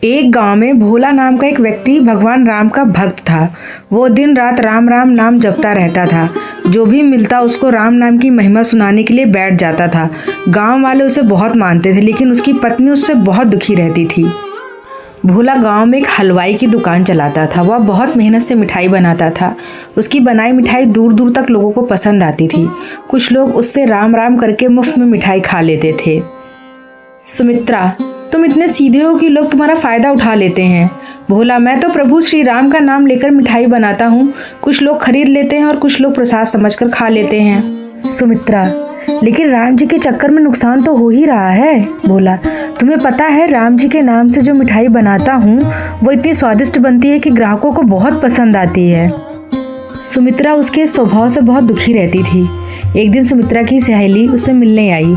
एक गांव में भोला नाम का एक व्यक्ति भगवान राम का भक्त था। वो दिन रात राम राम नाम जपता रहता था। जो भी मिलता उसको राम नाम की महिमा सुनाने के लिए बैठ जाता था। गांव वाले उसे बहुत मानते थे, लेकिन उसकी पत्नी उससे बहुत दुखी रहती थी। भोला गांव में एक हलवाई की दुकान चलाता था। वह बहुत मेहनत से मिठाई बनाता था। उसकी बनाई मिठाई दूर दूर तक लोगों को पसंद आती थी। कुछ लोग उससे राम राम करके मुफ्त में मिठाई खा लेते थे। सुमित्रा, तुम इतने सीधे हो कि लोग तुम्हारा फायदा उठा लेते हैं। भोला, मैं तो प्रभु श्री राम का नाम लेकर मिठाई बनाता हूँ। कुछ लोग खरीद लेते हैं और कुछ लोग प्रसाद समझकर खा लेते हैं। सुमित्रा, लेकिन राम जी के चक्कर में नुकसान तो हो ही रहा है। भोला, तुम्हें पता है राम जी के नाम से जो मिठाई बनाता हूँ वो इतनी स्वादिष्ट बनती है कि ग्राहकों को बहुत पसंद आती है। सुमित्रा उसके स्वभाव से बहुत दुखी रहती थी। एक दिन सुमित्रा की सहेली उससे मिलने आई।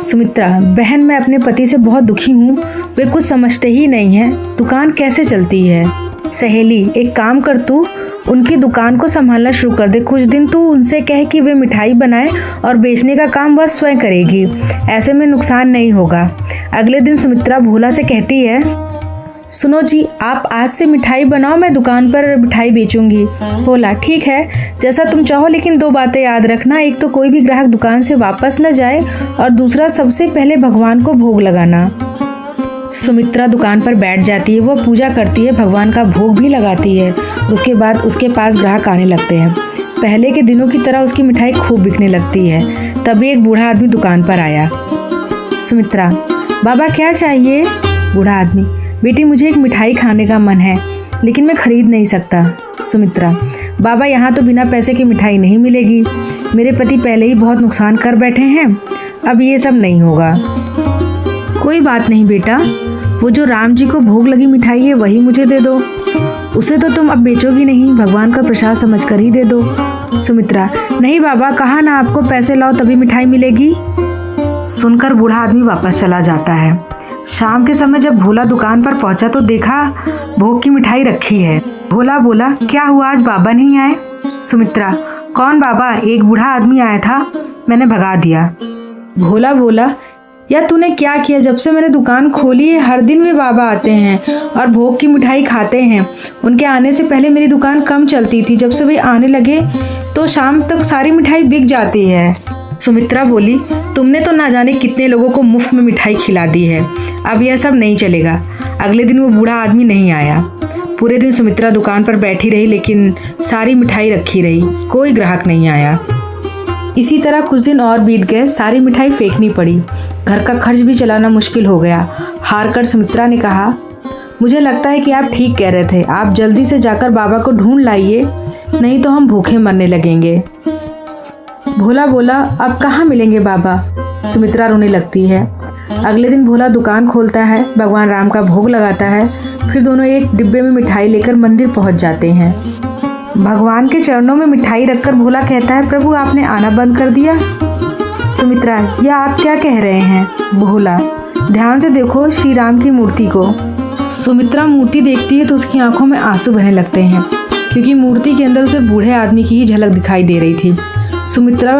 सुमित्रा, बहन, मैं अपने पति से बहुत दुखी हूँ। वे कुछ समझते ही नहीं हैं। दुकान कैसे चलती है। सहेली, एक काम कर, तू उनकी दुकान को संभालना शुरू कर दे। कुछ दिन तू उनसे कहे कि वे मिठाई बनाए और बेचने का काम वह स्वयं करेगी। ऐसे में नुकसान नहीं होगा। अगले दिन सुमित्रा भोला से कहती है, सुनो जी, आप आज से मिठाई बनाओ, मैं दुकान पर मिठाई बेचूंगी। भोला, ठीक है, जैसा तुम चाहो, लेकिन 2 बातें याद रखना। एक तो कोई भी ग्राहक दुकान से वापस न जाए, और दूसरा सबसे पहले भगवान को भोग लगाना। सुमित्रा दुकान पर बैठ जाती है। वह पूजा करती है, भगवान का भोग भी लगाती है। उसके बाद उसके पास ग्राहक आने लगते हैं। पहले के दिनों की तरह उसकी मिठाई खूब बिकने लगती है। तभी एक बूढ़ा आदमी दुकान पर आया। सुमित्रा, बाबा क्या चाहिए। बूढ़ा आदमी, बेटी, मुझे एक मिठाई खाने का मन है, लेकिन मैं खरीद नहीं सकता। सुमित्रा, बाबा, यहाँ तो बिना पैसे की मिठाई नहीं मिलेगी। मेरे पति पहले ही बहुत नुकसान कर बैठे हैं, अब ये सब नहीं होगा। कोई बात नहीं बेटा, वो जो राम जी को भोग लगी मिठाई है वही मुझे दे दो। उसे तो तुम अब बेचोगी नहीं, भगवान का प्रसाद समझकर ही दे दो। सुमित्रा, नहीं बाबा, कहा ना आपको पैसे लाओ तभी मिठाई मिलेगी। सुनकर बूढ़ा आदमी वापस चला जाता है। शाम के समय जब भोला दुकान पर पहुंचा तो देखा भोग की मिठाई रखी है। भोला बोला, क्या हुआ, आज बाबा नहीं आए। सुमित्रा, कौन बाबा। एक बूढ़ा आदमी आया था, मैंने भगा दिया। भोला बोला, या तूने क्या किया। जब से मैंने दुकान खोली है हर दिन वे बाबा आते हैं और भोग की मिठाई खाते हैं। उनके आने से पहले मेरी दुकान कम चलती थी, जब से वे आने लगे तो शाम तक सारी मिठाई बिक जाती है। सुमित्रा बोली, तुमने तो ना जाने कितने लोगों को मुफ्त में मिठाई खिला दी है, अब यह सब नहीं चलेगा। अगले दिन वो बूढ़ा आदमी नहीं आया। पूरे दिन सुमित्रा दुकान पर बैठी रही, लेकिन सारी मिठाई रखी रही, कोई ग्राहक नहीं आया। इसी तरह कुछ दिन और बीत गए। सारी मिठाई फेंकनी पड़ी। घर का खर्च भी चलाना मुश्किल हो गया। हार कर सुमित्रा ने कहा, मुझे लगता है कि आप ठीक कह रहे थे। आप जल्दी से जाकर बाबा को ढूंढ लाइए, नहीं तो हम भूखे मरने लगेंगे। भोला बोला, अब कहाँ मिलेंगे बाबा। सुमित्रा रोने लगती है। अगले दिन भोला दुकान खोलता है, भगवान राम का भोग लगाता है। फिर दोनों एक डिब्बे में मिठाई लेकर मंदिर पहुंच जाते हैं। भगवान के चरणों में मिठाई रखकर भोला कहता है, प्रभु आपने आना बंद कर दिया। सुमित्रा, यह आप क्या कह रहे हैं। भोला, ध्यान से देखो श्री राम की मूर्ति को। सुमित्रा मूर्ति देखती है तो उसकी आंखों में आंसू बहने लगते हैं, क्योंकि मूर्ति के अंदर उसे बूढ़े आदमी की ही झलक दिखाई दे रही थी। सुमित्रा,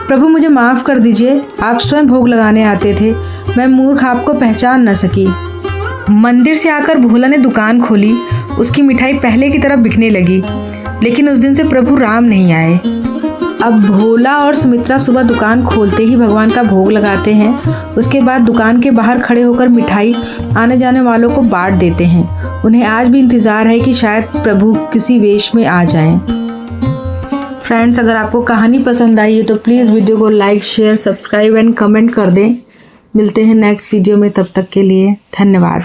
प्रभु मुझे माफ़ कर दीजिए, आप स्वयं भोग लगाने आते थे, मैं मूर्ख आपको पहचान न सकी। मंदिर से आकर भोला ने दुकान खोली। उसकी मिठाई पहले की तरह बिकने लगी, लेकिन उस दिन से प्रभु राम नहीं आए। अब भोला और सुमित्रा सुबह दुकान खोलते ही भगवान का भोग लगाते हैं। उसके बाद दुकान के बाहर खड़े होकर मिठाई आने जाने वालों को बांट देते हैं। उन्हें आज भी इंतज़ार है कि शायद प्रभु किसी वेश में आ जाएं। फ्रेंड्स, अगर आपको कहानी पसंद आई है तो प्लीज़ वीडियो को like, share, subscribe and comment कर दें। मिलते हैं नेक्स्ट वीडियो में, तब तक के लिए धन्यवाद।